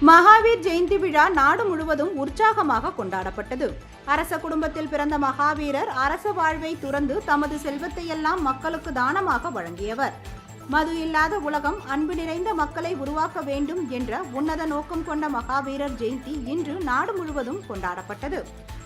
மகாவீர் ஜெயந்தி விழா நாடு முழுவதும் உற்சாகமாக கொண்டாடப்பட்டது. அரச குடும்பத்தில் பிறந்த மகாவீரர் அரச வாழ்வை துறந்து தமது செல்வத்தையெல்லாம் மக்களுக்கு தானமாக வழங்கியவர். மது இல்லாத உலகம், அன்பு நிறைந்த மக்களை உருவாக்க வேண்டும் என்ற உன்னத நோக்கம் கொண்ட மகாவீரர் ஜெயந்தி இன்று நாடு முழுவதும் கொண்டாடப்பட்டது.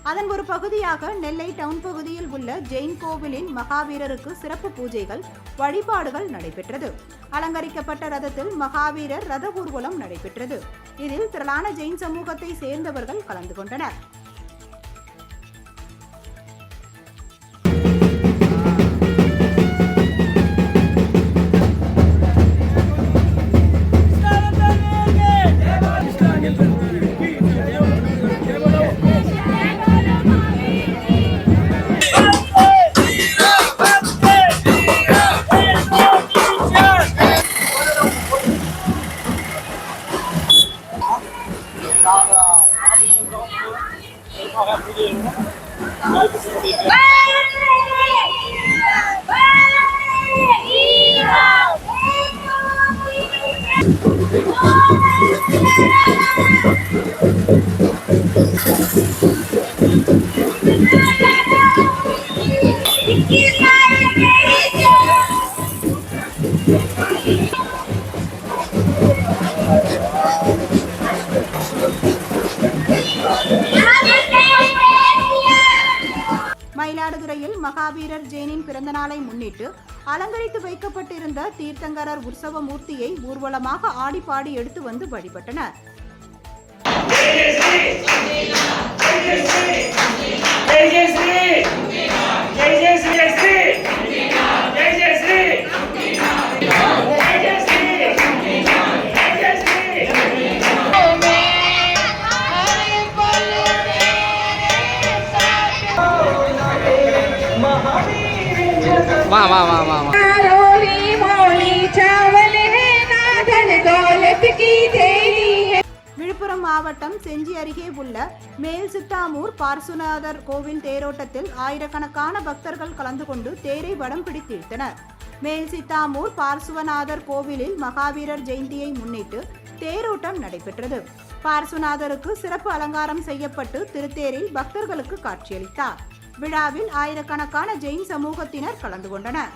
அதன் ஒரு பகுதியாக நெல்லை டவுன் பகுதியில் உள்ள ஜெயின் கோவிலின் மகாவீரருக்கு சிறப்பு பூஜைகள், வழிபாடுகள் நடைபெற்றது. அலங்கரிக்கப்பட்ட ரதத்தில் மகாவீரர் ரத ஊர்வலம் நடைபெற்றது. இதில் திரளான ஜெயின் சமூகத்தை சேர்ந்தவர்கள் கலந்து கொண்டனர். மயிலாடுதுறையில் மகாவீரர் ஜெயனின் பிறந்த நாளை முன்னிட்டு அலங்கரித்து வைக்கப்பட்டிருந்த தீர்த்தங்கரர் உற்சவ மூர்த்தியை ஊர்வலமாக ஆடிப்பாடி எடுத்து வந்து வழிபட்டனர். விழுப்புரம் மாவட்டம் செஞ்சி அருகே உள்ள மேல் சித்தாமூர் பார்சுநாதர் கோவில் தேரோட்டத்தில் ஆயிரக்கணக்கான பக்தர்கள் கலந்து கொண்டு தேரை வடம் பிடித்திருத்தனர். மேல் சித்தாமூர் பார்சுவநாதர் கோவிலில் மகாவீரர் ஜெயந்தியை முன்னிட்டு தேரோட்டம் நடைபெற்றது. பார்சுநாதருக்கு சிறப்பு அலங்காரம் செய்யப்பட்டு திருத்தேரில் பக்தர்களுக்கு காட்சியளித்தார். விழாவில் ஆயிரக்கணக்கான ஜெயின் சமூகத்தினர் கலந்து கொண்டனர்.